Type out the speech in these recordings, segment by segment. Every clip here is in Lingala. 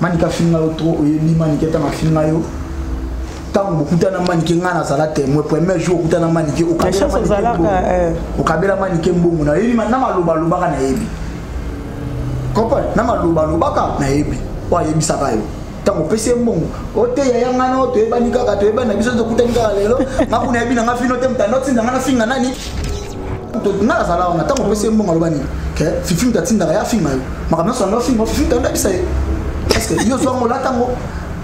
manika finga yo trop oyebi manika tanga finga yo tango kutana manike ngana sala témoin premier jour kutana manike okabela manike mbongo na yebi na maloba lobaka na yebi comprendre na maloba lobaka na yebi wa yebi saka yo tango pese mbongo ote ya ngana oto ebani kaka to ebana biso to kutani kaka lelo ngakuna yebi na ngafino te mtanda tsinda ngana finga nani to ngala sala ona tango pese mbongo lobani ke fifi mtatsinda ya finga yo makamna so no finga fifi tanda bisa parce que yo so ngola tango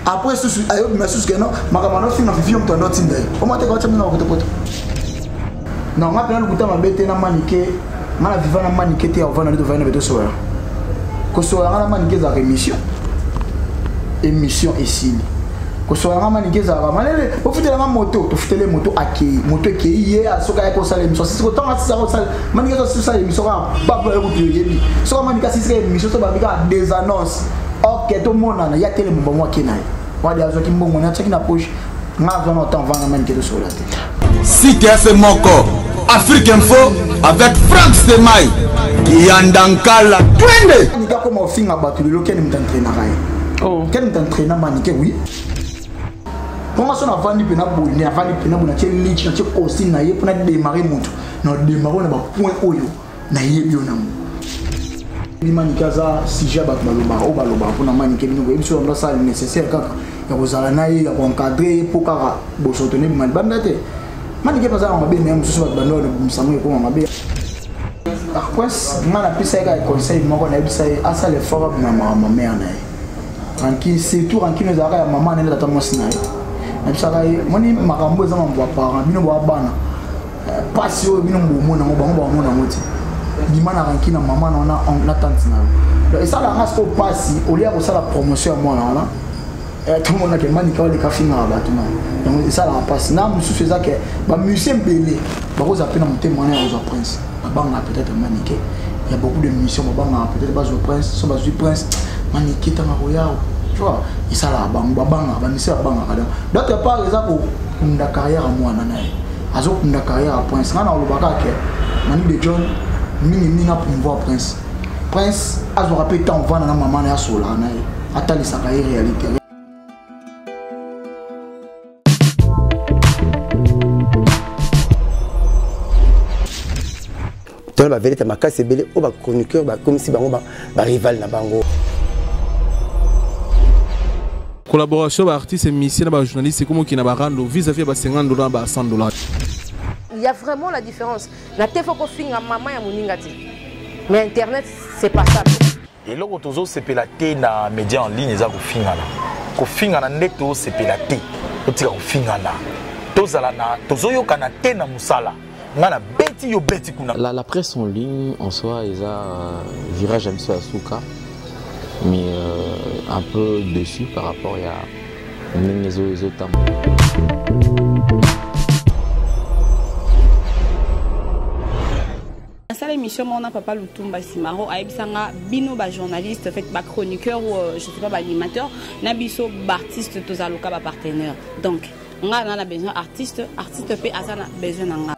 après sous ayo mais que non makamana finga fifi mtanda tsinda o mate kwa chamina ko poto non ngapela lukuta mabete na manike ngala viva na manike te avana de vana beto soya ko soya ngala manike za émission ici ko soya ngala manike za ba malele o futela nga moto to futele moto akei moto ekei ye asoka ya ko sala émission c'est ko tanga sa ko sala manike so sala émission ba ba ko yebi so manike si sala émission so ba bika des annonces ok to mona na ya tele mo mo kenai wadi azo ki mbongo na cheki na poche nga zo na temps vanga manike de sola te CTS Moko Afrique Info avec Frank Stemai Yandankala twende nika ko mo finga batulilo ken mtantraîner ray ken mtantraîner manike oui comment son avandi pena boni avandi pena bona che lich na che costume na ye pona démarrer moto na démarrer na ba point oyo na ye biona mo ni manike za sija bat baloba pona manike bino ko biso ndo ça nécessaire kaka ya kozala na ye ya ko encadrer pour kaka bo soutenir man bandate manike pas en mabe même sous votre bando de msamu ko mabe après mana pisa ka conseil moko na bisa asa le fort na mama mère na tranquille c'est tout tranquille nous ara ya maman na tata mosi na na bisa ka moni makambo eza mambo ya parent bino ba bana pasi o bino mbo mona ngo bango ba mona ngoti dimana tranquille na maman na on tante na et ça la race ko pasi au lieu de ça la promotion à moi là tout le monde a que manike les cafés na ba tout donc ça la passe na musu faisait que ba musicien belé ba ko zapena monter aux prince ba nga peut-être manike il y a beaucoup de missions ba nga peut-être ba au prince so ba prince manike tanga royal tu vois et ça la ba nga misère ba nga d'autre part les ako kunda carrière à moi na azo kunda carrière à prince na lo baka ke mani de John mini na pour prince azo rappelé tant vana na maman na sola na atali sa carrière réalité. Dans la vérité, ma casse est belle, on va chroniqueur, comme si on va rival na bango. Collaboration avec artistes et musiciens, journalistes, c'est comme qui n'a pas rendu vis-à-vis de $50 à $100. Il y a vraiment la différence. La télé faut qu'on finisse à maman et à mon ingati. Mais Internet, c'est pas ça. Et là, quand on se fait la télé dans les médias en ligne, ils ont fait la ko finga na neto se pe la télé. On tire ko finga na. Tozala na tozoyo kana té na musala. La presse en ligne, en soi, ils ont virage un peu à Souka, mais un peu dessus par rapport à les autres. Dans l'émission, on a papa Lutumba Simaro, Aïbsanga, bino ba journaliste, fait ba chroniqueur ou je sais pas ba animateur, nabiso ba artiste tozaloka ba partenaire. Donc, on a besoin artiste fait asana besoin d'anga.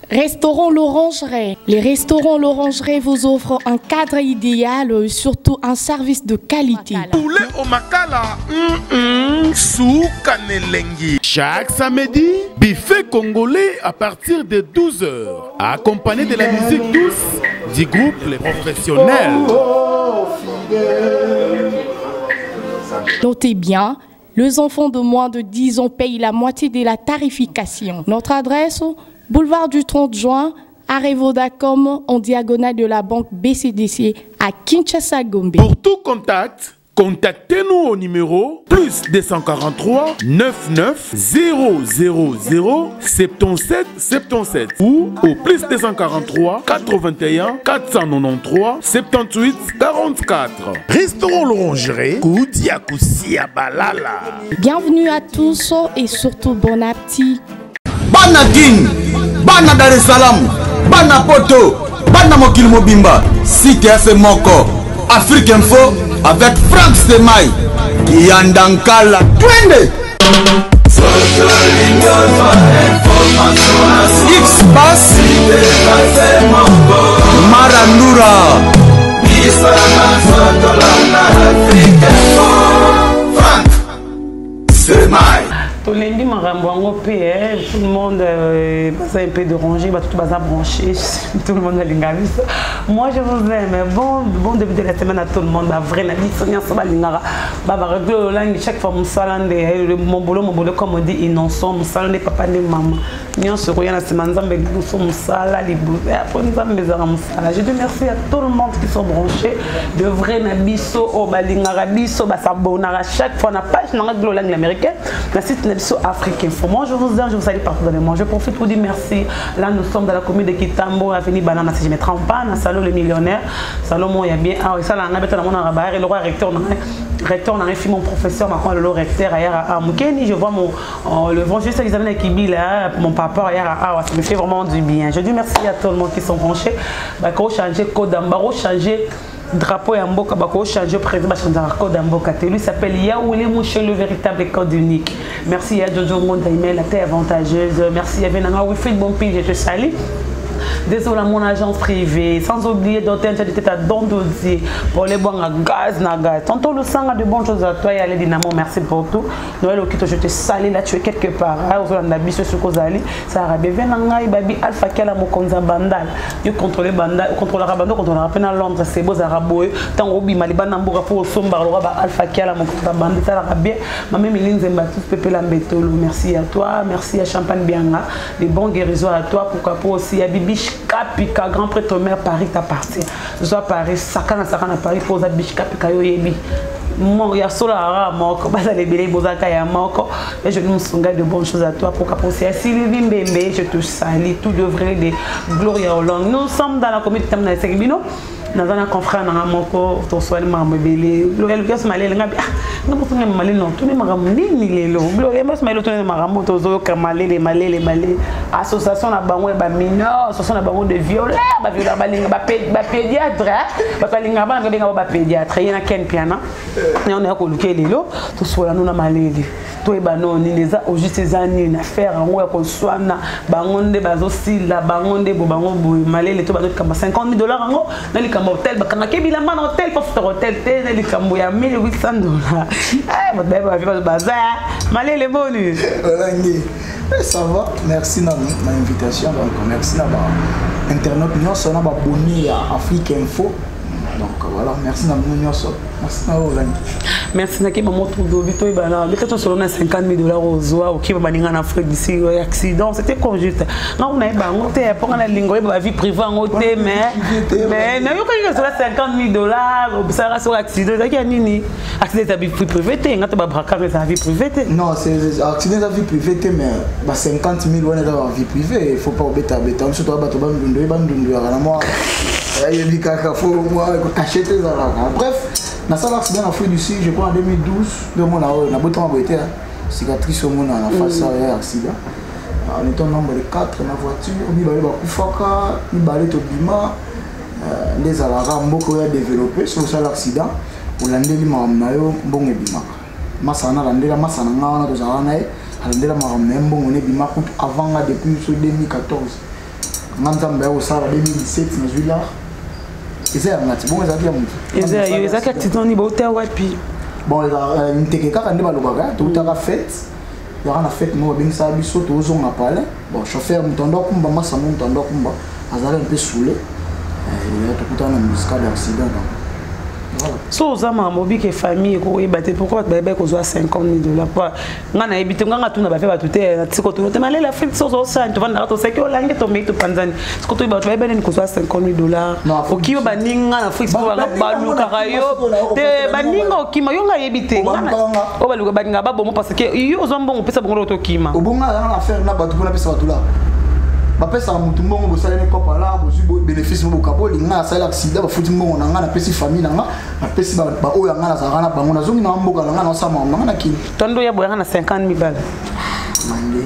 Restaurant L'Orangerie. Les restaurants L'Orangerie vous offrent un cadre idéal, surtout un service de qualité. Poulet au makala, soukanelengi. Chaque samedi, buffet congolais à partir de 12h, accompagné de la musique douce du groupe Les Professionnels. Notez bien, les enfants de moins de 10 ans payent la moitié de la tarification. Notre adresse, boulevard du 30 juin, arrêt Vodacom, en diagonale de la banque BCDC à Kinshasa Gombe. Pour tout contact, contactez-nous au numéro plus 243 99 000 77 77 ou au plus 243 81 493 78 44. Restaurant L'Orangerie, Koudia Koussia Balala. Bienvenue à tous et surtout bon appétit. Bana King, Bana Dar es Salaam, Bana Poto, Bana Mokil Mobimba, CTS Moko, Afrique Info avec Frank Stemai, Yandankala, twende. X-Bass, Marandura, tout le monde est un peu dérangé, tout le monde branché, tout le monde a l'ingabis. Moi je vous aime, bon début de la semaine à tout le monde, vrai la vie, Sonia Sabalingara, chaque fois mon boulot comme on dit innocent, mon salon des papas et maman. Nous sommes la semaine, nous sommes sala, les bouts, après nous sommes les armes sala. Je dis merci à tout le monde qui sont branchés, de vrai Nabiso, au Balingara, Biso, Basabonara, chaque fois on a page dans la langue américaine, la site Nabiso africain. Moi je vous aime, je vous salue partout dans le monde. Je profite pour dire merci. Là nous sommes dans la commune de Kitambo, avenue Banana, si je ne me trompe pas, dans le salon le millionnaire. Salomon, il y a bien, ah oui, ça là, on a besoin de mon arabe, et le roi recteur, on a fait mon professeur, maintenant le recteur, à Moukeni, je vois le vent juste examiner avec Kibi là, mon papa, ça me fait vraiment du bien. Je dis merci à tout le monde qui sont branchés. Bako changer code d'ambaro, changer drapeau et amboka, bako changer président, changer code d'amboka. Lui s'appelle Yaoulé Mouché, le véritable code unique. Merci à Jojo Mondaïmé, la terre avantageuse. Merci à Venanga, oui, fait bon pays, je te salue. Désolé à mon agence privée, sans oublier d'hôtel, j'étais à Dondodier pour les bons à gaz, naga. Tantôt le sang a de bonnes choses à toi et à l'Edinamo, merci pour tout. Noël Okito, je te salue là, tu es quelque part. Aux Andabi, ce que vous allez, ça a bien venanga, babi Alpha Kala Mokonza Bandal. Je contrôle Bandal, contrôle Rabando, contrôle à Londres, c'est beau Araboy. Tant Obi Malibanamboura pour Sombar, Alpha Kala Mokonza Bandal, ça a bien. Ma même Lynn Zembatus, Pepe Lambetolo, merci à toi, merci à Champagne Bianga, des bons guérisons à toi, pourquoi pas aussi à Bibiche. Kapika, grand prêtre mère Paris t'appartient. Je suis à Paris, Sakana Paris, pose à Biche Kapika Yoyebi. Mon ya sola moko, basa les bébés bozaka ya moko. Et je nous souhaite de bonnes choses à toi pour qu'après Sylvie Mbembe, je te salue, tout devrait de Gloria Hollande. Nous sommes dans la communauté de Sekibino. Nous avons un confrère dans la moko, ton soin de maman bébé. Gloria Lucas Malé, le gars, non, pour tout malé non, tout les maramni ni les lots. Gloria Lucas Malé, tout les marambo, tozo kamalé, les malé. Association na bango ba mineur, association na bango de violeurs, ba violeur ba pédiatre, ba linga ba pédiatre, il y a ken piana. Et on est à coloquer les lots, tout soit là nous na malé. Toi et banon ni les au juste ces années une affaire en haut qu'on soit na bangonde bazo si la bangonde bo bango malé les tout bazo comme $50,000 en haut dans les camp hôtel ba kana kebila man hôtel pour faire hôtel té les camp ya $1,800. Eh votre bébé va vivre bazar malé les bonus. Ça va, merci de ma invitation, donc merci d'avoir internet nous sommes abonnés à Afrique Info. Donc voilà, merci d'avoir merci d'avoir merci na kima moto dobito ibana bikato solo na $50,000 ozoa okiba baninga na Afrique d'ici accident c'était comme juste na on a ba ngote pour na lingo ba vie privée ngote mais na yo ka solo $50,000 obsara sur accident ça nini accident ta vie privée te ngata ba braka ta vie privée te non c'est accident ta vie privée te mais ba $50,000 on est dans vie privée il faut pas beta surtout ba to ba ndundu ya na moi il dit kaka faut moi cacher tes arabes bref. Dans ça l'accident en Afrique du Sud, je crois en 2012, de mon a beau temps été cicatrice au monde en face à l'accident. On était au nombre de 4 dans la voiture, on y allait à Koufaka, on y allait au Bima, les alarats beaucoup développé sur ça l'accident. On a dit maramnayo bon et Bima. Masana landela masana ngana to zaranae, landela maramnayo bon on est Bima avant depuis 2014. Manzamba au sala 2017 na juillet. C'est un match. Bon, ils accident ni boter wapi. Bon, une technique quand on va tout à fait. Il y a une fête moi bien ça biso tout on a parlé. Bon, chauffeur mtondo kumba masa mtondo kumba azali un peu saoulé. Il a tout un musique d'accident. So za mamobi ke famille ko ebate pourquoi bébé ko zo $50,000 quoi ngana ebite nganga tuna ba fe ba tuté tiko to te malé l'Afrique so ça tu vas na to seki olange to meto panzani siko to ba to bébé ni ko zo $50,000 okiyo baninga na Afrique ko ba baluka kayo te baninga okima yo nga ebite ngana o baluka baninga ba bomo parce que yo zo mbongo pesa bongo to kima obonga na affaire na ba to na pesa ba to là bapesa mutu mbongo bosala ne kopa la bozwi bénéfice mo bokaboli nga asala accident bafuti mbongo na nga na pesi famille na nga na pesi ba oyo nga na zara na bango na zongi na mboka na nga na sama na nga na kini tondo ya boya na $50,000 mande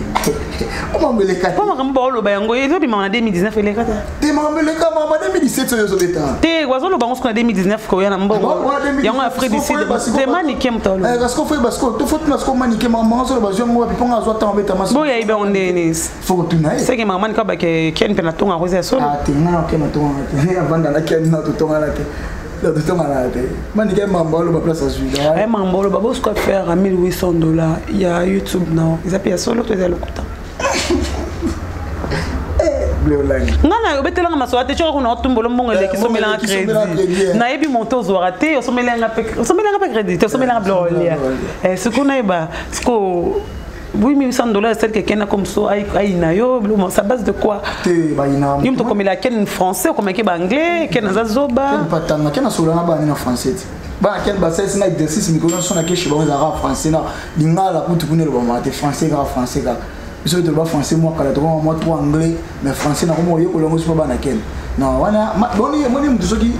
comment me lekata comment ngamba olo ba yango ezo bima na 2019 elekata te mama lekata mama 2017 yo zobeta te wazolo bango skona 2019 ko ya na mbongo yango Afrique du Sud te manike mtolo parce que faut parce que to faut parce que manike mama zo ba zongo bi ponga zo ta mbeta mas boya ibe ondenis faut que tu nae c'est que mama ka ba ke ken pena tonga rosa solo ah te ngana ken tonga te avanda na ken na to tonga la te Manique Mambolo, ma place à Sud. Mambolo, bah, ce qu'on faire à $1,800. Il y a YouTube, non. Ils appellent solo, tu es le coup. Nana obetela ma soate cho ko na tumbolo mbongo le ki somela crédit na yebi monto zo raté somela nga pa crédit somela nga blolia ce qu'on a ba ce ko $8,800 c'est quelqu'un comme ça ai na yo ça base de quoi te ba ina yim to comme la ken français comme ki ba anglais ken za zoba ken patanga ken sola na ba ni français ba ken ba c'est na exercice mi ko so na ke shiba za français na lingala kutu kunelo ba mate français ga je suis français, moi, moi, trop anglais, mais français, moi, je suis pas ken. Non, voilà, moi, je suis dit,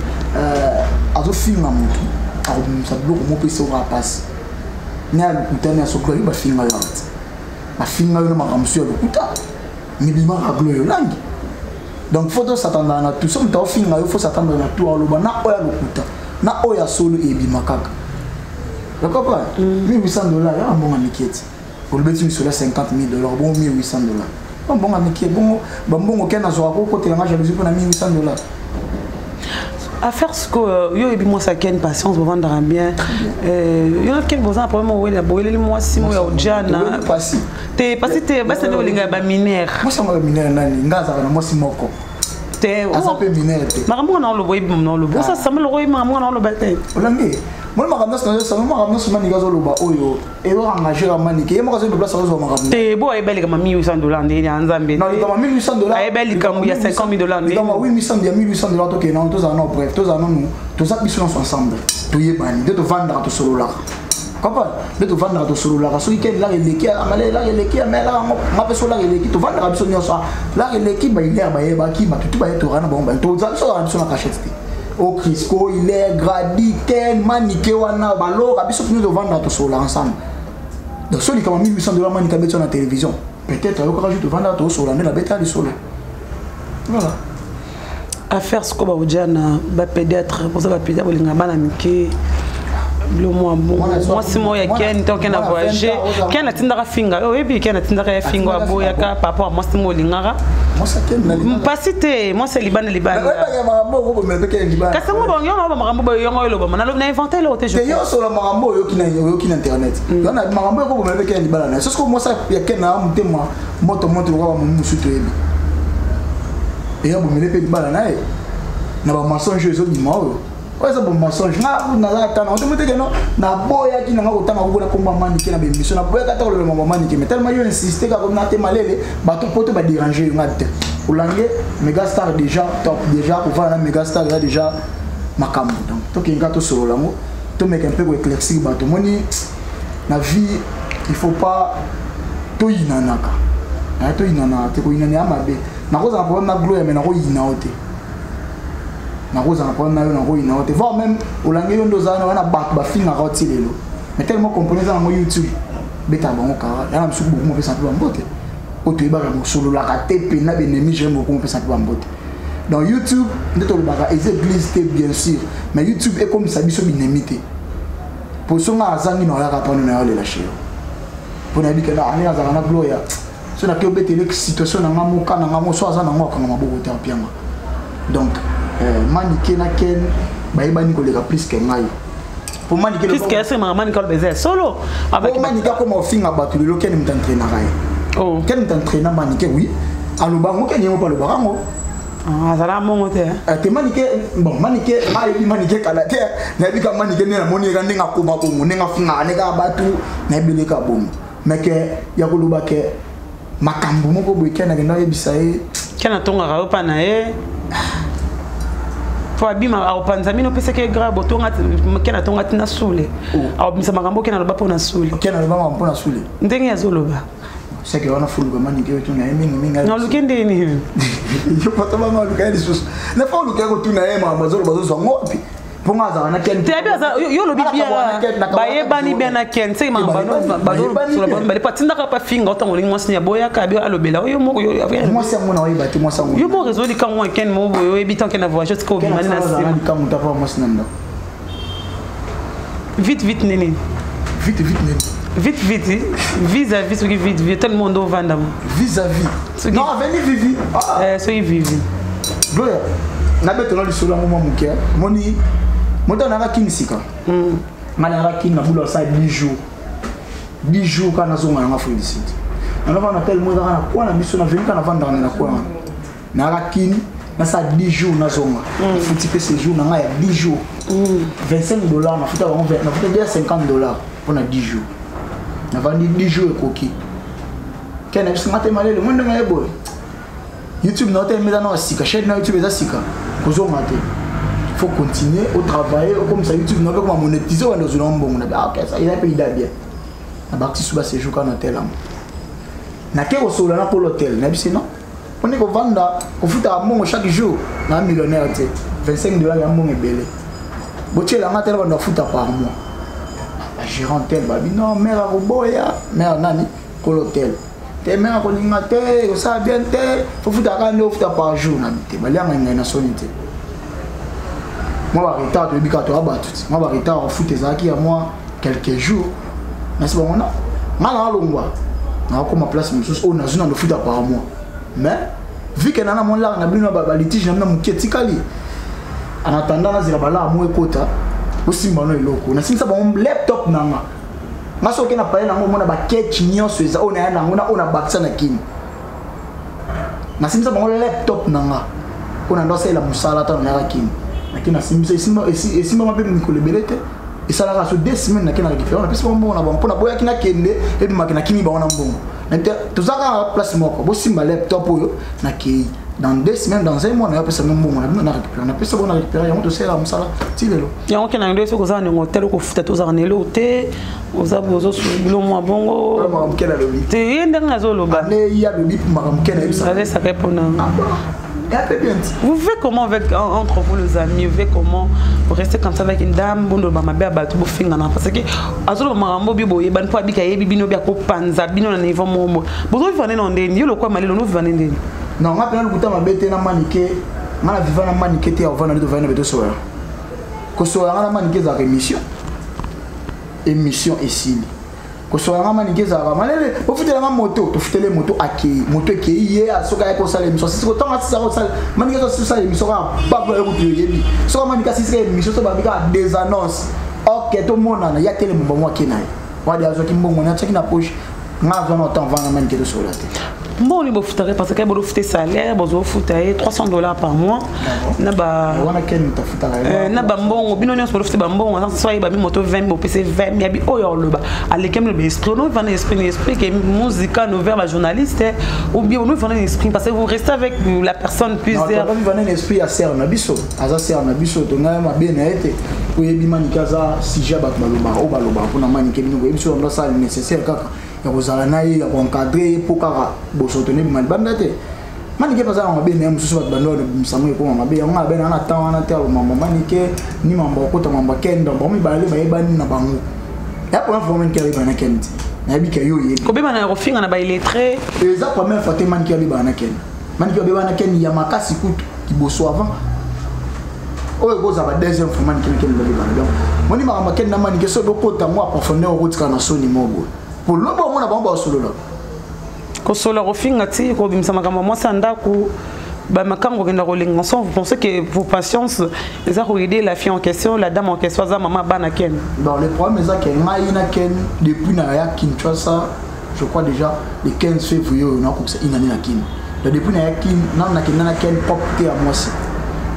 à ce film, ça bloque mon PC au rapace. Il y a le couteau, il y a ce que je film. Ma film, je suis le couteau. Mais il m'a réglé la langue. Donc, il faut s'attendre à tout. Si on film, il faut s'attendre à tout. Il faut le couteau. Na oya solo et bimakaka. D'accord pas? $1,800, il y a un bon amitié. Pour le bêtise sur les $50,000, bon $1,800. Bon amitié, bon aucun azora côté la j'ai pour $1,800. À faire ce que yo et moi ça ken patience pour vendre bien. Yo a quel besoin après moi la boiler moi si moi au jana. T'es passé t'es basta no linga ba minère. Moi ça moi minère nani ngaza na moi si moko. T'es ça peut minère. Marambo na lo boy non lo bon ça me le roy marambo na lo baté. Olangi. Moi je suis oyo et engagé la manique et moi je place aux hommes. T'es beau et belle comme $1,800 ndé en Zambie. Non, il y a $1,800. Et belle comme il y a $50,000 ndé. Il y a $1,800 toke non tous en bref, tous en nous, tous habitués ensemble. Tout y est bani, de te vendre à tout solo là. Comprends? De te vendre à tout solo là. Ce week-end là il est qui a malé là il est qui a mais là ma personne là il est qui te vendre à besoin ça. Là il est qui ba il est ba qui ma tout ba tout rana bon ba tout ça ça sur la cachette. Au Crisco, il est gradi, ken, manique, wana, balo, rabiso fini de vendre tout cela ensemble. Donc, celui qui a $1,800 manique à sur la télévision, peut-être, il y a rajouté vendre tout cela, mais la bête à solo. Voilà. À faire ce qu'on va dire, pédiatre, pour ça, pédiatre, il y a un amitié. Moi si moi il y a quelqu'un tant qu'on a voyagé quelqu'un a tindara finga oui puis quelqu'un a tindara finga à boyaka par rapport à moi si moi lingara moi ça t'aime pas cité moi c'est liban kasa mo bon yo na marambo yo ngolo ba na lo na inventer lo te je yo sur le marambo yo ki internet yo na marambo ko me beke liban na c'est ce que moi ça il y a quelqu'un a mutema moto ko ba musuto ebi et yo bo me le pe liban na na ba mensonge zo di mo ouais ça bon mensonge na la kana on te montre que non na boya ki na ngotanga ko na komba manike na be mission na boya ka ta le mama manike mais tellement yo insister ka comme na te malele ba to poto ba déranger yo ngate olange Megastar déjà top déjà pour voir la Megastar là déjà makambo donc to ki ngato solo lango to make un peu éclaircir ba to moni na vie il faut pas to inanaka na to inana te ko inana mabe na ko za problème na gloire mais na ko inaote na roza na problème na yo na ko inaote voir même olange yo ndozana wana bato ba finga roti lelo mais tellement comprenez ça na YouTube beta bango kara ya na msuku beaucoup mo pesa pe mbote oto ibaka mo solo la ka te pe na benemi j'aime beaucoup mo pesa pe mbote dans YouTube ndeto le baka eze glisse bien sûr mais YouTube est comme ça biso binemité pour songa azangi na ya ka pano na yo le lâcher pour na bika na ani azanga na gloria so na ke obete le situation na ngamo kana ngamo so azana ngamo kana maboko te apianga donc manique na ken baibani ko leka plus que ngai pour manique plus que c'est manique ko baiser solo avec manique comme au fin abatu le ken m'entraîner ngai oh ken m'entraîner manique oui aloba ngo ken yemo pa le barango ah ça la mongo te te manique bon manique mai manique kala te na bika manique ne na moni ga ndinga ko mabongo ndinga finga ne ga batu na bileka bongo mais que ya ko luba ke makambo moko boy ken na yebisa e ken atonga ga pa na e faut abima au panzamino pese que grave tonga kena tonga tina sule au bisa makambo kena loba pona sule kena loba makambo pona sule ndenge ya zoloba c'est que on a fulu ba mani ke tuna mingi no lukende ni yo patama ma lukende sus na fa lukende ko tuna ema mazolo bazo ngopi ponga za na ken te bia yo lobi bia ba ye bani bia na ken sei ma bado sur la bali patinda ka pa finga otango lingi mwasi ya boya ka bio alobela yo moko yo mwasi yango na oyeba te mwasi yango yo mo réseau quand moi ken mo yo ebitant ken na voyage jusqu'au bimani na sima quand on t'a pas mwasi nanda vite nene vite vis-à-vis ce qui vite tout le monde au vandam vis-à-vis non venez vivi ce qui vivi gloire na beto na lisolo mo mukia moni moto na ka king sika ngana ka king na bula sa 10 jours 10 jours kana zonga na félicite na va na tel moto kana kwa na biso na venu kana vanda na kwa na ka king na sa 10 jours na zonga futi pe ces jours na ya 10 jours $25 na futa ba na futa déjà $50 pour na 10 jours na vandi 10 jours ekoki kena biso mate malele monde ngaye boy YouTube na hotel meda na sika chaîne na YouTube eza sika kozonga te faut continuer au travailler comme ça YouTube na comme monétiser on dans un bon na OK ça il a payé bien na bakti suba séjour quand hôtel am na ke ko sola na pour l'hôtel na biso non on est ko vanda ko futa mongo chaque jour na millionnaire te $25 ya mongo ebele bochela ngata la futa par mois la gérant tel babi non mère roboya mère nani ko l'hôtel te mère ko linga te ça bien te faut futa ka ne futa par jour na te balianga ngana sonité moi va retard de bikato abattu moi va retard au foot ezaki à moi quelques jours mais c'est bon on a mal à longwa na ko ma place mususu on a zona de foot par mois mais vu que nana mon là na bino ba litige na muketi kali en attendant na zira bala mo ekota aussi mbano iloko na sinsa ba laptop nanga maso ke na pale na mona ba ketch nyonso eza on a na ona bakisa na kimi na sinsa ba laptop nanga ona ndo sala musala ta na kimi lakini asimisa esimba mabe mikolo belete esala ka so 2 semaines na kena récupérer on a pesa mbongo na mpona boya kina kende et puis makina kimi ba wana mbongo na tozaka place moko bo simba laptop oyo na ki dans 2 semaines dans 1 mois na pesa mbongo na récupérer na pesa bona récupérer yango to sala musala tilelo yango kena ndo soko za ngo hotel ko futa to za nelo te oza bozo so bilo mo bongo ma mkela lobi te yenda ngazo loba ne ya lobi ma mkela ça ça répondre. Vous vivez comment avec entre vous les amis? Vous vivez comment? Vous restez comme ça avec une dame, bon de ma belle bateau pour finir parce que azolo marambo bibo yeban po abika yebi bino bia ko panza bino na niveau momo. Bozo vivane non ndeni yo lokwa malelo no vivane ndeni. Non, nga pena lukuta mabete na manike, nga na vivana manike te avana de vivane beto soya. Ko soya nga na manike za émission ici. Ko soya nga manike za malele, o futela nga moto, to futele moto aki, moto ke ye asoka ko sala émission. Si ko tanga sa ko sala, manike so sala émission ka ba ba ko yebi. So manike si sala émission so ba bika des annonces. OK, to mona na ya tele mo mo kenai. Wa dia zo ki mbongo na cheki na poche. Nga zo na temps vana manike de soya te. Bon, on est parce que vous avez salaire, vous avez $300 par mois. Na ba na ba bon, binonyo so fute ba bon, ça y ba mi moto 20, mo PC 20, mi abi oyo le ba. Alekem le esprit, nous venons esprit que musique nous vers la journaliste ou bien nous venons esprit parce que vous restez avec la personne plusieurs. Non, nous venons esprit à ser na biso. Aza ser na biso to na ma bien été. Pour yebi manikaza si jaba baloba o baloba pour na manike bino biso on doit ça nécessaire kaka. Ya kozala na ye ya encadrer pour kaka bosotone bi malibanda te manike paza na mabe na mususu bat bando musamu ko mabe on abe na temps na te mama manike ni mamba ko ta mamba kendo ba mi bale ba yebani na bango ya pour vraiment que ba na kendi na bi ke yo ye ko be na rofinga na ba illettré eza première fois te manike bi ba na kendi manike bi ba na kendi ya makasi kutu kiboso avant oyo goza ba deuxième fois manike kendi ba ba donc moni mama kendi na manike so do kota mo approfondeur ko tika na soni mobo pour le bon on a bon solo là ko solo rofinga ti ko bimsa makamba mo sanda ku ba makango kenda ko linga son vous pensez que vos patience les a aider la fille en question la dame en question za maman bana ken dans le problème c'est que maina ken depuis na ya Kinshasa je crois déjà le 15 février on a commencé inani na kin depuis na ya kin na ken na ken pop te à moi si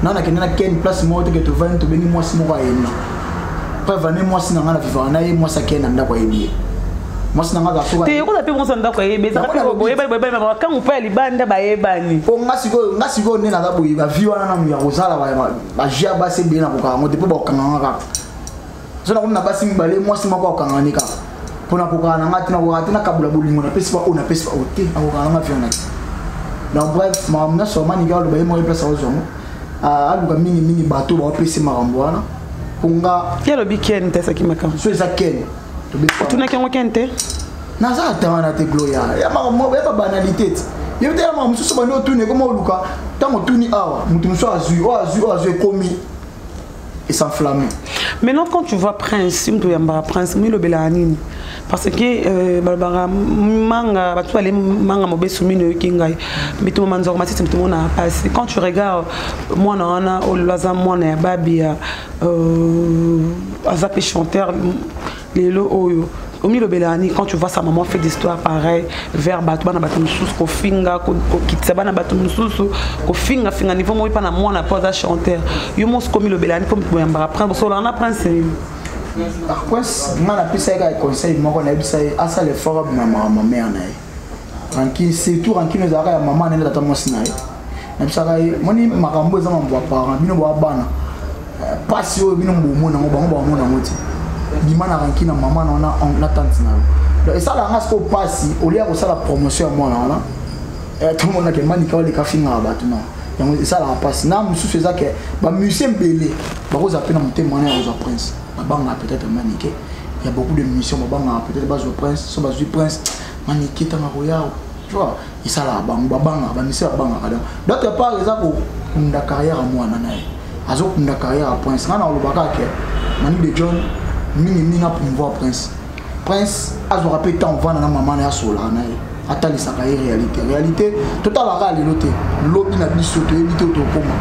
na ken na ken place mo te que tu vas te venir moi si mo ba yena pas venir moi si na na vivre na moi ça ken na kwa yebi moi c'est nanga so te ko tape mo sanda ko yebe za ko boye ba kan upa libanda ba yebani ko ngasiko ne na za boye ba viwana na ya kozala ba jia ba se bina ko ka mo te po ba kanga ka so na ko na ba simi bale moi c'est mako kanga ni ka pona ko ka na ngati na ko ngati na kabula bolingo na pesi ba ona pesi ba ote ako ka na viona donc bref ma na so mani ga lo ba mo place o zongo aluka mingi bato ba pesi marambo wana kunga yelo biken te sa kimaka so eza ken tu n'as qu'un kente naza atana te gloria ya ma ba banalité yebite ya ma mususu bano tuni comme oluka tango tuni awa mutu muso azu komi et s'enflammer. Maintenant quand tu vois Prince, Simto Yamba Prince, mi lo belanini parce que Barbara manga batu aller manga mobesu mino kingai bitu manzor matiti bitu mona passe quand tu regardes moi na olaza moi na babi azape chanteur lelo oyo au milieu de Belani, quand tu vois sa maman fait des histoires pareilles, vers Batouana Batumsous, Kofinga, Kitsabana Batumsous, Kofinga, Finga, niveau moi, pas na moi, n'a pas à chanter. You must comme le Belani, comme tu vas apprendre, parce qu'on en apprend, c'est. Par contre, moi, la plus c'est conseil, moi, on a dit ça, à ça, les forums, ma mère, tranquille, c'est tout, tranquille, nous avons maman, elle est dans mon snaï. Même ça, moi, je m'arambo, je m'envoie par un, je m'envoie bana. Pas si on a un bimana ranki na maman na tante na. Et ça la race ko passi au lieu de ça la promotion moi là. Et tout le monde a que manika les café na batuna. Et ça la passe. Na musu c'est ça que ba musicien belé. Ba ko zapena monter monnaie aux prince. Ba banga peut-être maniqué. Il y a beaucoup de musiciens ba banga peut-être bas au prince, so bas du prince maniqué ta royal. Tu vois, et ça la banga ba musicien banga. D'autre part ça pour une carrière à moi na. Azo une carrière à prince. Na le baka que Manu de John Minimina pour me voir Prince. Prince, a rappelé tant on va dans la maman et à Sola. Attends, ça va réalité. Réalité, total la râle l'autre. Lobby n'a pas sauté, éviter au coma.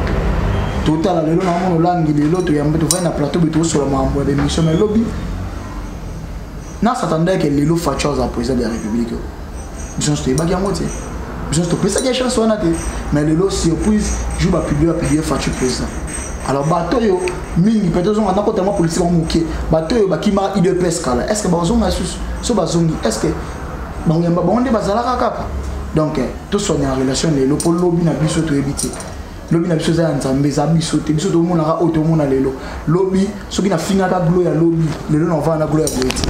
Total, le nom de langue, l'autre, il y a un peu de vin à plateau, mais sur le membre de l'émission, mais lobby. Non, s'attendait que les lots fassent chose à président de la République. Ils ont stoppé, ils ont stoppé, ça qui est chance, mais les lots surprise, jouent à publier, fassent président. Alors, bateau, mingi peut-être on a tellement politique en mouké bateau bakima ide pesca là est-ce que bazonga so bazongi est-ce que bon on bazala kaka donc tout son en relation les lopo lobby na biso to ebité lobby na biso za nzambe za biso te biso to mona ka auto mona lelo lobby so bina finga ka gloire ya lobby lelo na va na gloire ya boiti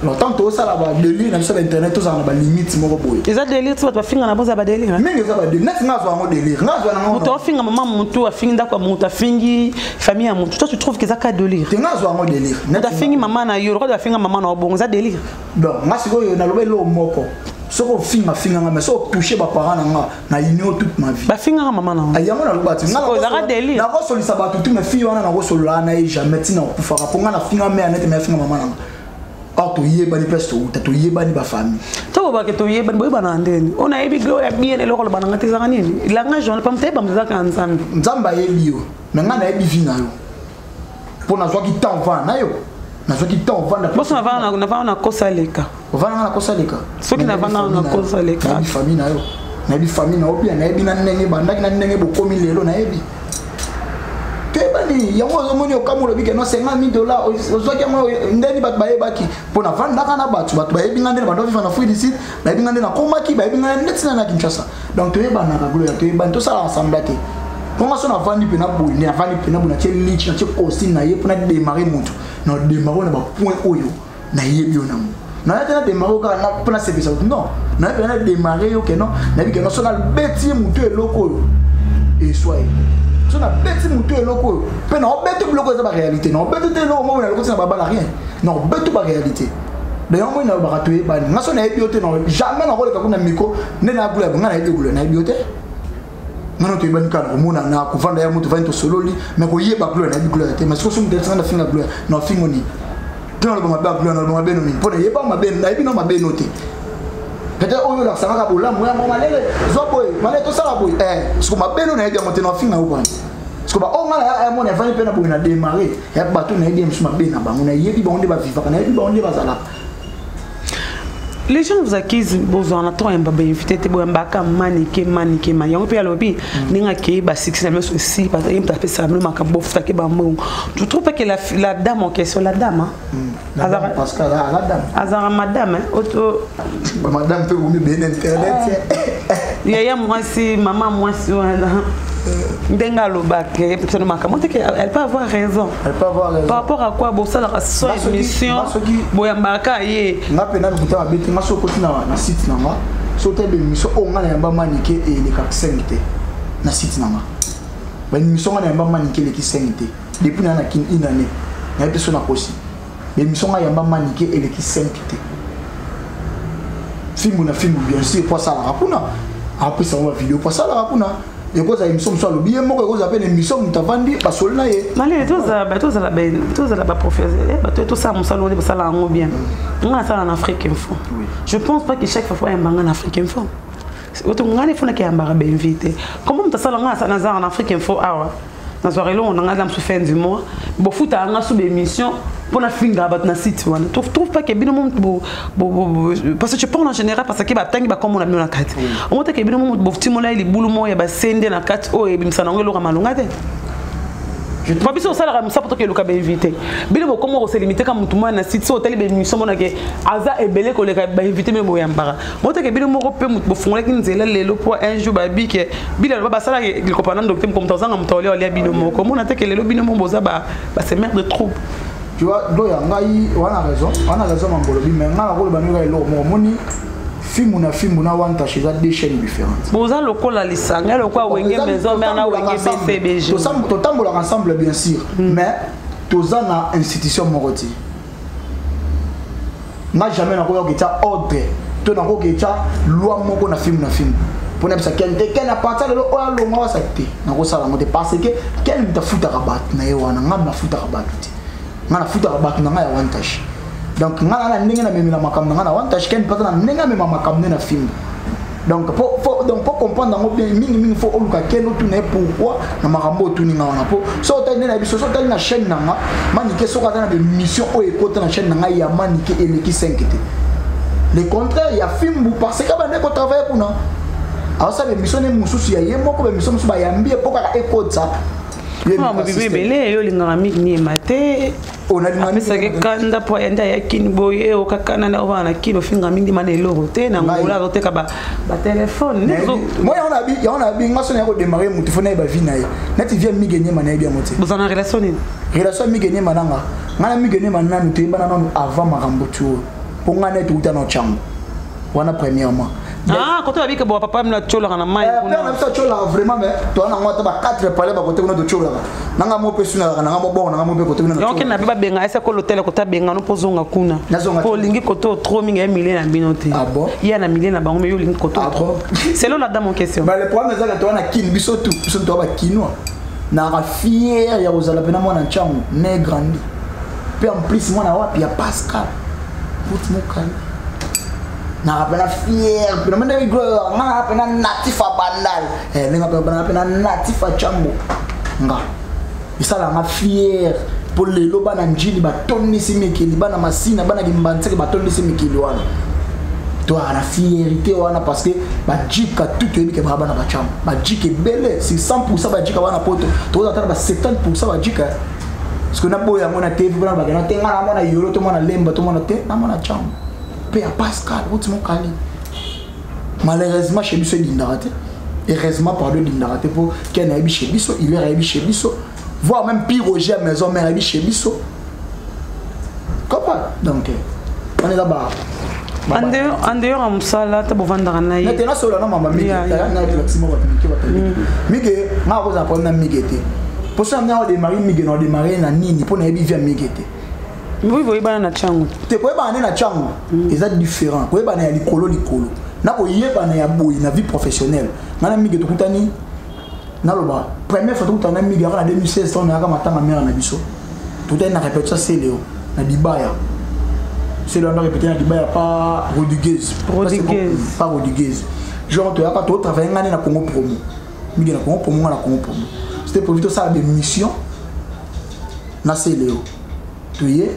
alors tant to ça là ba délire na biso internet to ça na ba limite moko boy eza délire tu vas finga na boza ba délire mais eza ba délire net nga zo ngo délire nga zo na ngo to finga maman mutu afinga kwa mutu afingi famille ya mutu toi tu trouves que ça ka délire te nga zo ngo délire net afingi maman na yo ko afinga maman na obongo za délire bon nga siko yo na lobelo moko soko finga nga mais so toucher ba parents nga na union toute ma vie ba finga maman na ayamo na lobati nga na délire na ko solisa ba tout mes filles wana na ko solola na jamais tina ko fara ko nga na finga me net me finga maman nga. Or tu y es bani presque ou tu y es bani ba famille. Tu vois que tu y es bani boy banandeni. On a ébi gloire bien et le rôle banangati zanini. Il a ngajou on pas me ba mzaka ensemble. Nzamba yebio. Mais nga na ébi vina yo. Pour na zo ki tan va na yo. Na zo ki tan va na. Boss na va na kosa leka. Va na kosa leka. So ki na va na kosa leka. Na famille na yo. Na bi famille na obi na ébi na ndenge bandaki na ndenge bo komi lelo na ébi. Il y a un moment où on a dit que $50,000 ndeni bat baye baki pona vanda kana batu baye bingande ba dovi fana fui d'ici baye bingande na komaki baye bingande netina na Kinshasa donc tu eba na kagolo tu eba to sala ensemble te ponga sona vandi pena boy ne vandi pena buna che lich na che costume na ye pona démarrer mutu na démarrer na ba point oyo na ye biona mu na tena démarrer ka na pona se bisa non na pena démarrer yo que non na bi que non sona beti mutu eloko et soit on a bêté mon tuer loco mais non bêté bloqué ça la réalité non bêté te lo mo na loco ça ba rien non bêté ba réalité d'ailleurs moi na ba tuer ba na so na bioté non jamais na ko le ka kuna micro ne na bula ba na bioté na bioté non to ban kan mo na ko vanda ya mutu vento solo li mais ko yeba gloire na gloire te mais so so me na finga gloire non fingo ni dans le ba gloire no ba beno ni pona yeba ma ben na bino ma benoté peut-être on la sanga ka bola mo ya mo malele zo boy malele to sala boy parce que ma beno na yeba monter no finga ou pas parce que ba on a mon event pena boy na démarrer ya bato na yeba msuma bena ba on a yebi ba on de ba vivre na yebi ba on de ba sala. Les gens vous accusent besoin de toi un bébé invité te boyamba ka maniqué ma yango pe alobi ninga ke ba succès mais aussi parce que il taper ça le makambo futa ke ba mo je trouve pas que la dame en question la dame parce que la dame azara madame auto madame peut vous bien internet ya moi si maman moi si Ndenga Lobak, elle peut avoir raison. Elle peut avoir raison. Par rapport à quoi, bon, ça, la son émission, Boyambaka, yé. On a pénal pour t'avoir bêté, ma sokoti na site nama. Sauter de l'émission, on a un bas maniqué et les 5 na site nama. Ben l'émission on a un bas maniqué les 5 depuis na kin une année. Na personne na kosi. L'émission a un bas maniqué et les 5 film na film bien sûr pour ça la rapuna. Après ça on va vidéo pour ça la rapuna. et cause à émission soit le bien moi cause appelle émission mutavandi parce que là est malé tous la professeur tout ça mon salon de ça là en bien on a ça en Afrique Info je pense pas que chaque fois un bang en Afrique Info auto ngane fona ki ambara be invité comment on ça là ça en Afrique Info awa na soirée là on a la fin du mois bo futa nga sous émission pour la finga bat na site wana trouve pas que bien monde parce que je parle en général parce que ba tangi ba comme on a mis na carte on monte que bien monde bo timola ili bulu mo ya ba sende na carte o e bimsana ngelo ka malunga te je pas biso ça la ça pour que le ka ba invité bien bo comment on se limiter comme tout na site so tele be émission mona que aza e belé ko le ka ba invité même o ya mbara monte que bien mo ko pe bo fongola ki nzela lelo pour un jour ba bi que bien ba sala le copain docteur comme tozanga mtolé oli bino mo comment on a que lelo bino mo boza ba c'est merde de trouble. Tu vois, donc on a raison Mangolobi, mais on a raison film na wanta chez deux chaînes différentes. Boza lokola lisanga lokwa wenge maison mais na wenge BCBG. To tambola ensemble bien sûr, mais toza na institution moroti. Na jamais na ko yokita ordre, to na ko yokita loi moko na film. Pour ne pas quelqu'un a partir de l'eau longa wa sakte. Na ko sala mo te parce que quel ta futa rabat na yewana ngam na futa rabat. Ngana futa rabat na ya wantash. Donc ngana ndenge na memela makamna ngana wantash ken patana ndenge mema makamne na film. Donc pour comprendre ngo bien mingi faut oluka keno tout ne pourquoi na makambo tout ninga wana po so tane na biso so tane na chaîne nanga manike so kana de mission o ekota na chaîne nanga ya manike eleki 5 te. Le contraire il y a film parce que ba ne ko travailler pour na. Alors ça be mission ne mususu ya yemo ko be mission mususu ba yambie poka ka ekota. Ah, mais bébé, yo linga mi ni mate. On a dit ça que kanda po enda ya kini boye o kakana na wana kino finga mingi manelo te na ngola rote ka ba téléphone. Moi on a bi ngaso na ko démarrer mutu fona ba vie na ye. Na ti vient mi gagner mana bien moté. Vous en avez relation ni? Relation mi gagner mananga. Ngana mi gagner manana mutu bana na avant makambo tu. Pour ngana tu uta no chango. Wana premièrement. Ah, quand on a vu que bon papa me la chola na mai kuna na ça chola vraiment mais toi na ngota ba 4 palais ba côté kuna de chola nanga mo pesuna nanga mo bon nanga mo be côté kuna donc na biba benga esa ko l'hôtel ko ta benga no pozonga kuna ko lingi koto trop mingi ya million na binote ah bon ya na million na bango me yo lingi koto trop c'est là dans mon question bah le problème c'est que toi na kin biso tout biso to ba kinoa na ra fier ya ozala pena mwana nchangu ne grandi puis en plus mwana wapi ya Pascal pour mon calme na rapena fier pero mende iglo na rapena natif bandal lenga pena natif chambo nga isala nga fier pour lelo bana njili ba tonni simikili bana masina bana gimbantseke ba tonni simikili wana to ana fierté wana parce que ba jika tout ebi ke bana ba chambo ba jike bele si 100% ba jika wana poto to za tara ba 70% ba jika parce que na boya mona TV bana ba na tenga na mona yoro to mona lemba to mona te na mona chambo à Pascal, malheureusement chez Bisso d'Indarate, heureusement pardon d'Indarate pour qu'il y ait chez Bisso, il est chez Bisso, voire même pire Roger à maison, mais chez Bisso. Comment donc on est là-bas. En dehors à Moussala, tu peux vendre un aïe. Maintenant, c'est là, maman, Miguel, ma cause à prendre Miguel. Pour ça, on a démarré Miguel, on a démarré na Nini pour ne vivre Miguel. Oui, oui, bah na chango. Te ko ba na chango, c'est différent. Ko ba na likolo. Na ko yeba na ya boy na vie professionnelle. Na mige to kutani. Na loba. Première fois to na mige en 2016 on a ka matanga mère na biso. Tout est na répéter ça c'est Léo. Na Dibaya. C'est là on a répété na Dibaya pas Rodriguez. Pas Rodriguez. Genre to ya ka to travailler ngane na Congo promo. Mige na Congo promo na Congo promo. C'était pour vite ça des missions. Na c'est Léo. Tuye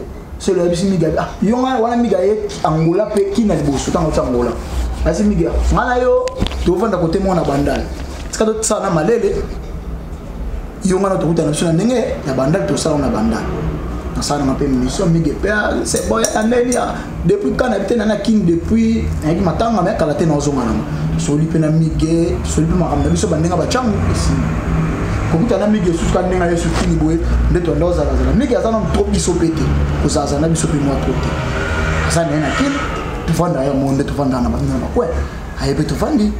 c'est le bisi miga ah yonga wana miga ye Angola pe kina liboso tango Angola asi miga ngala yo to vanda côté mona bandal ska to sana malele yonga na to kutana suna ndenge ya bandal to sana na bandal na sana mape mission miga pe c'est boy anelia depuis quand habité na king depuis ngi matanga me kala te na ozonga na so li pe na miga so li pe makamda biso bandenga ba changu ici kokuta na migi suka ndenga yesu kini boye ndeto ndoza lazala migi azana trop biso pété kozaza na biso pe moi trop té azana na kini tufanda ya monde tufanda na bana kwa ayebe tufandi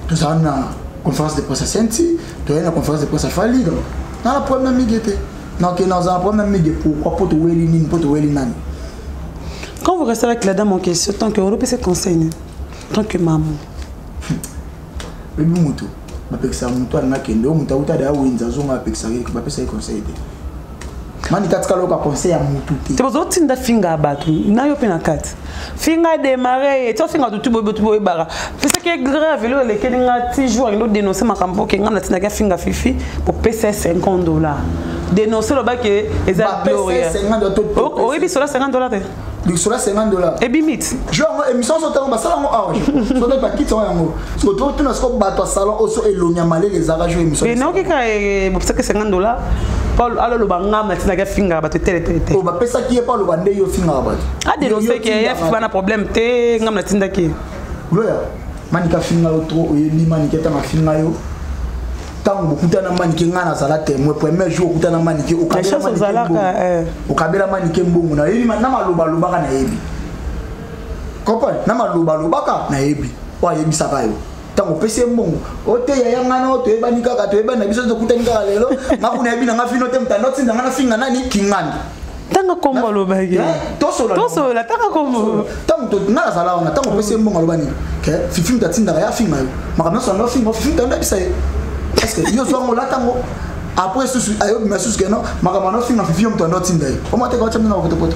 tuzana conférence de presse senti to na conférence de presse fali na la première migi té na que na za première migi pourquoi poto weli nini poto weli nani. Quand vous restez avec la dame en question tant que Europe se conseille tant que maman bébé mutu bapekisa mutu alanga kende mutu auta da wenza zonga bapekisa bapesa conseil te mani katika loka conseil ya mutu te te bozo tinda finga batu na yo pena kat finga démarrer to finga tout bobo bara parce que grave le kelinga ti jour ndo dénoncer makambo ke ngana tinda ka finga fifi pour payer $50 dénoncer le bac que les gloria oh oui sur $50 te sur $50 et bimit genre émission sur temps basala ngo awa so de pakiti yango so to tuna sko bato salon oso elonya malé les arrages émission et non que parce que $50 Paul alors le banga matina ka finga bato tele o ba pesa ki e Paul bande yo finga bato a dénoncer que y a pas problème te ngam natinda ki gloria manika finga lo trop o yeli manika ma finga yo tango kutana manike ngana zala témoin premier jour kutana manike okabela manike mbongo na yebi na maloba lobaka na yebi comprendre na maloba lobaka na yebi wa yebi sakayo tango pese mbongo ote ya ngana oto ebani kaka to ebani na biso to kutani kaka lelo ngakuna yebi na ngafino te mtando tsinda ngana finga nani kingani tanga kombo lobaki tosola tanga kombo tango to ngana zala ona tango pese mbongo lobani ke fifi mtatsinda ya finga yo makamna so no finga fifi tanda bisaye parce que yo so ngola tango après susu ayo mesusu que non makamano finga fifi mtando tsinda yo comment te kwacha mna ko poto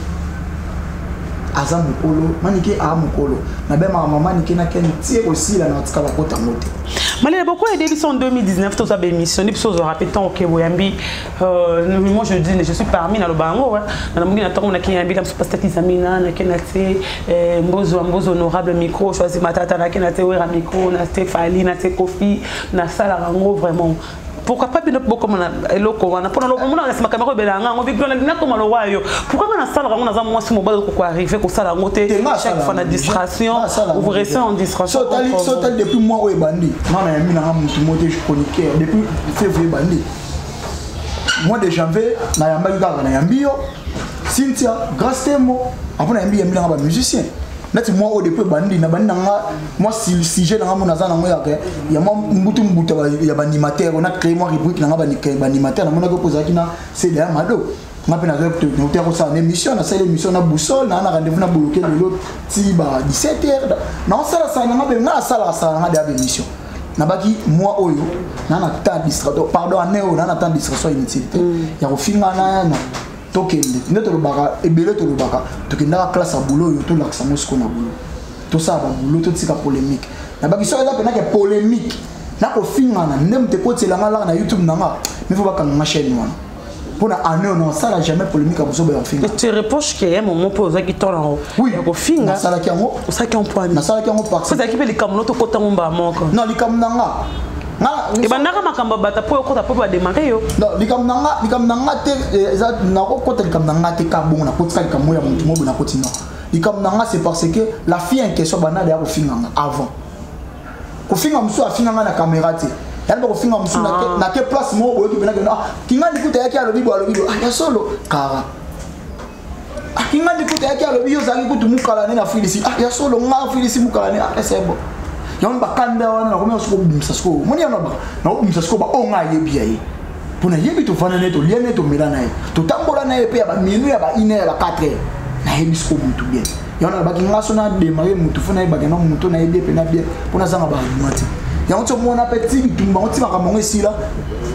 aza mukolo manike a mukolo na be mama manike na ken tie aussi la na tika bakota mote malé beaucoup aidé en 2019 tout ça be émission ni biso zo répétant OK boyambi moi je suis parmi na lobango na mungi na tongo na kinyambi comme pas stati zamina na kenate mbozo honorable micro choisi matata na kenate wera micro na Stéphanie na Kofi na sala rango vraiment pourquoi pas bien beaucoup na eloko wana pona lobo mona na caméra belanga ngo biglo na koma lo wayo pourquoi na sala rango na za moi si mobile ko arriver ko sala ngote chaque fois na distraction vous restez en distraction so depuis moi o ebandi mama ya mina mutu moté je chroniqueur depuis février bandi mois de janvier na yamba ngaka na yambio Cynthia Grastemo apona yambi yambi ngaba musicien nati moi au depuis bandi na bandi nga moi sujet nga mona za na ngo yake ya moi mbutu ya animateur on a créé moi rubrique nga ba animateur na mona ko poser kina c'est derrière mado ngape na zo to ko sa émission na c'est l'émission na boussole na rendez-vous na bloquer de l'autre ti ba 17h na on sala sa nga be na sala nga de émission na baki moi oyo na na temps distraction pardon aneo na temps distraction inutile ya ko finga na tokende ndeto lobaka ebele to lobaka tokenda classe à boulot yo to laksa mosiko na boulot to ça ba boulot to tika polémique na baki so eza pena ke polémique na ko finga na ndem te ko tsela ngala na YouTube nanga mais faut pas ma chaîne wana pona aneo non ça la jamais polémique à boso ba finga tu réponds que un moment poser qui tourne en haut oui ko finga ça la ki ngo ça qui en point na ça la ki ngo parce que ça qui peut les kamuno to kota ngomba moko non li kamnanga et banaka makamba bata po ko ta po ba démarrer yo non likamnanga te za na ko kota likamnanga te ka bon na ko tsaka likamu ya mutu mobo na ko tina likamnanga c'est parce que la fille en question bana de ko finganga avant ko finga musu afinganga na caméra te yalla ko finga musu na ke place mo ko yiki benaka kinga ndikuta yake alobi ya solo kara kinga ndikuta yake alobi yo zangi kutu mukala na filisi ya solo nga filisi mukala ne c'est bon yon bakanda wana na komela soko bimisa soko moni yana ba na bimisa soko ba onga yebi yayi pona yebi to fana neto liane to mela nae to tambola nae pe ba minu ya ba ine ya ba 4 na yebi soko mutu bien yana ba kinga sona démarrer mutu fona ba kana mutu na yebi pe na bien pona zanga ba mati yango to mona petit bitumba oti ba kamonga sila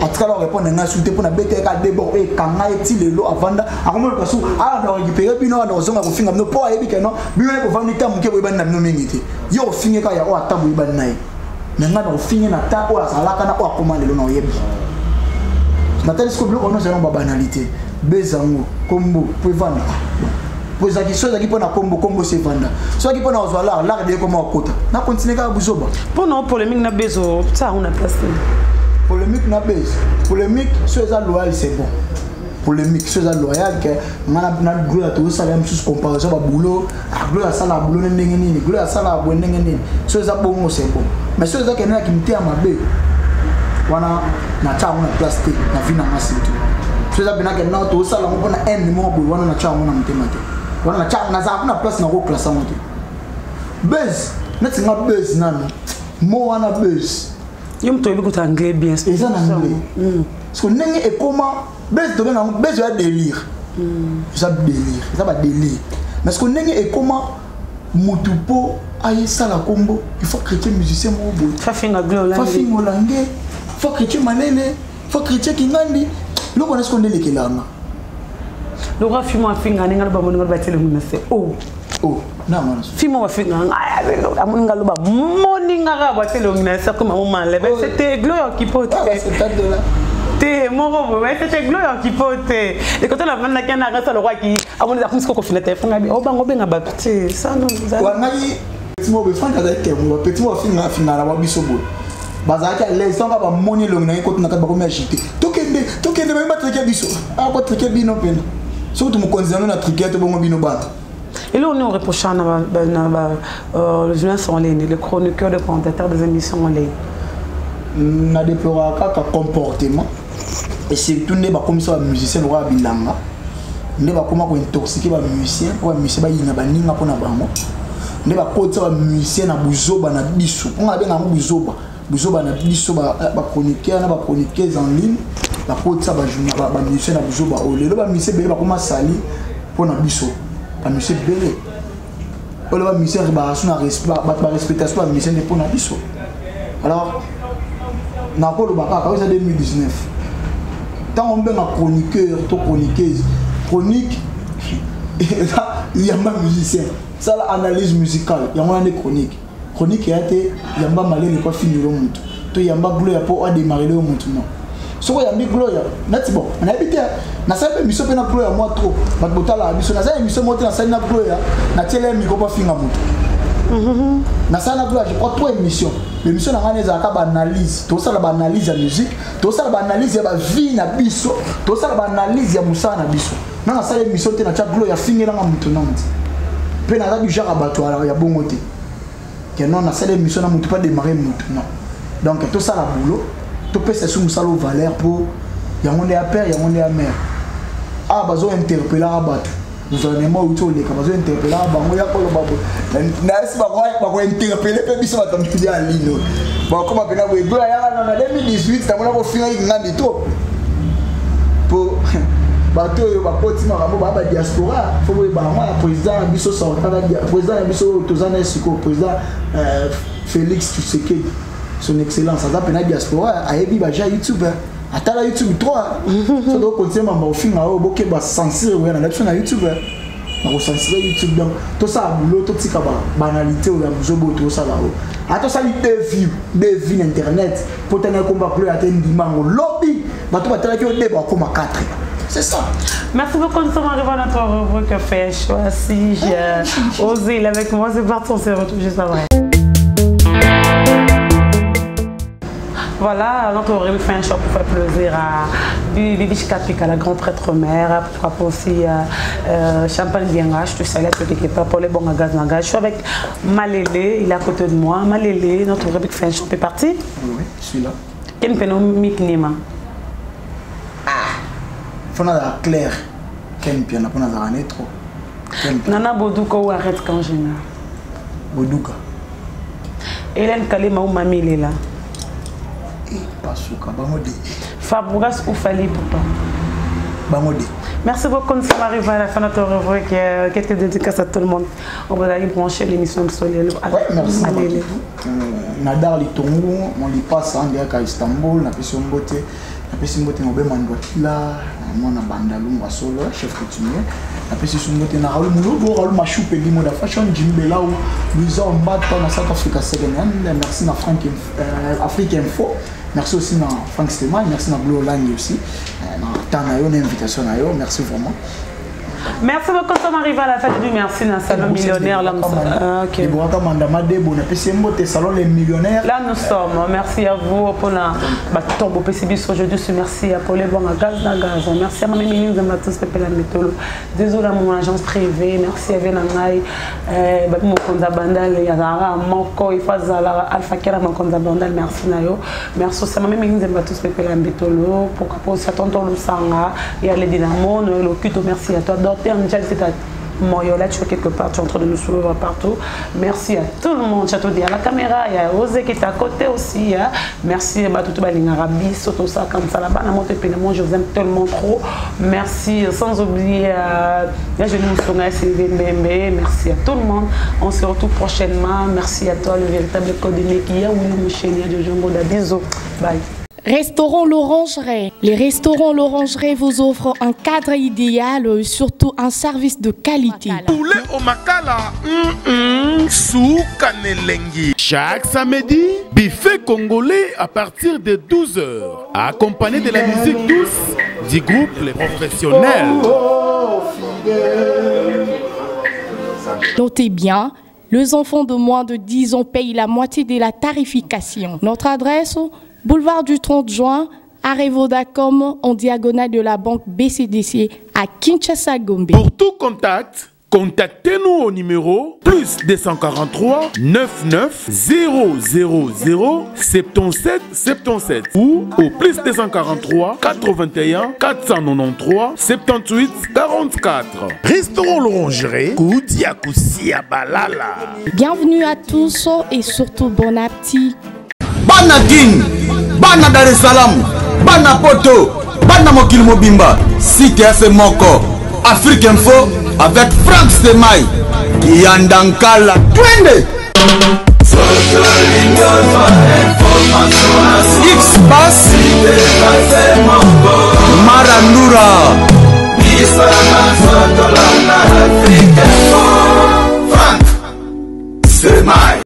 atkala répondre na souté pona bete ka debo e kanga eti lelo avanda akomela kasu ala na récupérer bino na zonga ko finga no po yebi keno bino ko vandi ta muke bo ba na mingiti yo finge ka ya o atabu iba nae menga na finge na ta o azalaka na o akoma lelo na yebi na telescope lo ono zelo ba banalité bezango kombo poivanda poza ki soza ki pona kombo se vanda so ki pona ozwala l'art de comment okota na continuer ka buzoba pona polémique na bezo ça on a placé polémique na bezo polémique soza loyal c'est bon polémique soza loyal que na gloire to ça même sous comparaison ba boulot gloire ça la boulot ndenge nini gloire ça la boulot ndenge nini soza bongo c'est bon mais soza que na kimité amabe wana na cha on a plastique na vina ngasitu soza bena que na to ça la mo na en mo bo wana na cha on na mtemate wana na cha na za kuna place na ko classe monte buzz na tinga buzz nano mo wana buzz yom to ebi anglais bien c'est ça anglais parce que nenge e comment buzz to benga buzz ya délire ça délire ça va délire parce que nenge e comment mutupo ayi sala kombo il faut chrétien musicien mo bo fa finga glolange fa finga langue faut chrétien malele, faut chrétien kingandi. Lo connaît ce qu'on est les kelanga. Le roi film a finga ninga ba moninga ba tele munase. Oh. Oh, na mana. Film a finga amoninga lo ba moninga ba tele munase comme maman lebe. C'était Gloire qui pote. C'est pas de là. T'es mon robot, c'était Gloire qui pote. Et quand on a vendu la canne à le roi qui a mon comme ce qu'on finit faire oh bango benga ba petit ça non. Wanagi petit mo be fanga da ke mo petit mo finga la wa bisobo. Bazaka les gens va moni long na ko na ka ba ko me agiter. Tokende même pas triquer biso. Ah ko triquer bino pen. Surtout mo konzano na triquer to bongo bino bata. Et là on est reprochant les journalistes en ligne, les chroniqueurs, les commentateurs des émissions en ligne. Na déploré ka comportement. Et surtout ne ba comme ça musicien roi bilanga. Ne ba comment ko intoxiquer ba musicien, ba musicien ba yina ba ninga pona bango. Ne ba ko tsa ba musicien na buzoba na biso. On a bien na buzoba. Buzoba na biso ba chroniqueur na ba chroniqueuse en ligne. La côte ça va jouer ba musicien na buzoba. O le ba musicien be ba comment sali pona biso. Ba musicien belé. O le ba musicien ba suna respect ba respectation ba musicien de pona biso. Alors na ko lo ba ka ça 2019. Tant on ben chroniqueur, to chroniqueuse, chronique, il y a un musicien. Ça l'analyse musicale, il y a un chronique. Chronique il y a été, il y a un malin pas fini le monde. To il y a un gloire pour démarrer le monde non. So il y a un gloire, nati bon. On habite na ça be mission pe na gloire moi trop. Ba botala mission na ça mission monter na ça na gloire, na télé micro pas finga monde. Na ça na gloire, je crois 3 émissions. L'émission na ngane za ka ba analyse, to ça la ba analyse ya musique, to ça la ba analyse ya ba vie na biso, to ça la ba analyse ya musa na biso. Na ça l'émission te na cha gloire ya finga na mutu nandi. Pe na du genre abato ala ya bongote. Que non na ça l'émission na mutu pas démarrer mutu non. Donc tout ça la boulot, to pe c'est sous musalo valeur pour ya monde ya père, ya monde ya mère. Ah bazo interpeller abato. Nous allons moi autour les capables d'interpeller bango ya kolo babo na esi ba ko interpeller pe biso ba tamidi en ligne ba ko ba pena bo ya na 2018 tamona ko finga ngandi to po bato yo ba potima ba diaspora fo bo ba moi président biso sortana président biso tozana siko président Félix Tshisekedi son excellence ça pena diaspora a ebi ba ja YouTube atala YouTube 3 so do continuer mamba ofinga o boke ba censurer na na YouTube na ko censurer YouTube donc tout ça boulot tout tika ba banalité o ya muzobo to ça là ato ça des vues internet pour tenir combat plus atteindre dimango lobby bato batala ki o débat comme 4 c'est ça. Merci beaucoup, nous sommes arrivés à notre rubrique fait choix. Si j'ai osé il avec moi, c'est parti, on se retrouve juste après. Voilà, notre rubrique fait un choix pour faire plaisir à Bibi Kapika, la grande prêtre mère, pourquoi pas aussi Champagne Bienga, je te salue, je te pas pour les bons gaz. Je suis avec Malélé, il est à côté de moi. Malélé, notre rubrique fait un choix, est parti? Oui, je suis là. Quel péno miknima? Faut la clair. Quel piano pour nous arranger trop. Nana Bodouka ou arrête quand je n'ai. Bodouka. Hélène Kalema ou Mamie il est là. Pasuka, Bangode. Fabouras ou Fali Papa. Bangode. Merci beaucoup, nous sommes arrivés à la fin de notre rubrique. Quelques dédicaces à tout le monde. On va aller brancher l'émission de Soleil. Merci. Nadar Litongo, on y passe en direct à Istanbul, la question de beauté. La personne qui est là, mon bandalum va solo, chef coutumier. La personne qui est là, Raoul Machou, Peggy Moda Fashion, Jim Belao, Luisa Ombat, dans South Africa Second. Merci à Afrique Info. Merci aussi à Frank Steman, merci à Blue Line aussi. Une invitation à eux, merci vraiment. Merci beaucoup, nous sommes arrivés à la fête du merci dans le salon millionnaire. Là, nous sommes. Les millionnaires. Là, nous sommes. Merci à vous pour la tombe au PCB aujourd'hui. Merci à Paul Bon à Gaz. Merci à ma ministre de tous la méthode. Désolé à mon agence privée. Merci à Venangaï. Mon compte Bandal, Yazara, Moko, Ifazala, Alpha Kera, mon compte Bandal. Merci Nayo. Merci aussi à ma ministre de tous la méthode. Pourquoi pas aussi à tonton Lusanga et à l'Edinamo. Merci à toi. Là, tu es quelque part, tu es en train de nous suivre partout. Merci à tout le monde. Château dit à la caméra, il y a Osé qui est à côté aussi. Merci à tout le monde. Surtout ça, comme ça là-bas, je vous aime tellement trop. Merci, sans oublier merci à tout le monde. On se retrouve prochainement. Merci à toi, le véritable code de Nekia, William Mouchenia de Jongo Dabizo. Bye. Restaurant L'Orangerie. Les restaurants L'Orangerie vous offrent un cadre idéal, surtout un service de qualité. Poulet au makala, souka nelengi. Chaque samedi, buffet congolais à partir de 12h, accompagné de la musique douce du groupe Les Professionnels. Notez bien, les enfants de moins de 10 ans payent la moitié de la tarification. Notre adresse, boulevard du 30 juin, arrêt Vodacom, en diagonale de la banque BCDC à Kinshasa Gombe. Pour tout contact, contactez-nous au numéro plus 243 99 000 77 77 ou au plus 243 81 493 78 44. Restaurant L'Orangerie, Koudia Koussia Balala. Bienvenue à tous et surtout bon appétit. Bana King, Bana Dar es Salaam, Bana Poto, Bana Mokil Mobimba, CTF Moko, Afrique Info avec Franck Stemai, Yandankala, Twende. X-Bass, Marandura, Franck Stemai.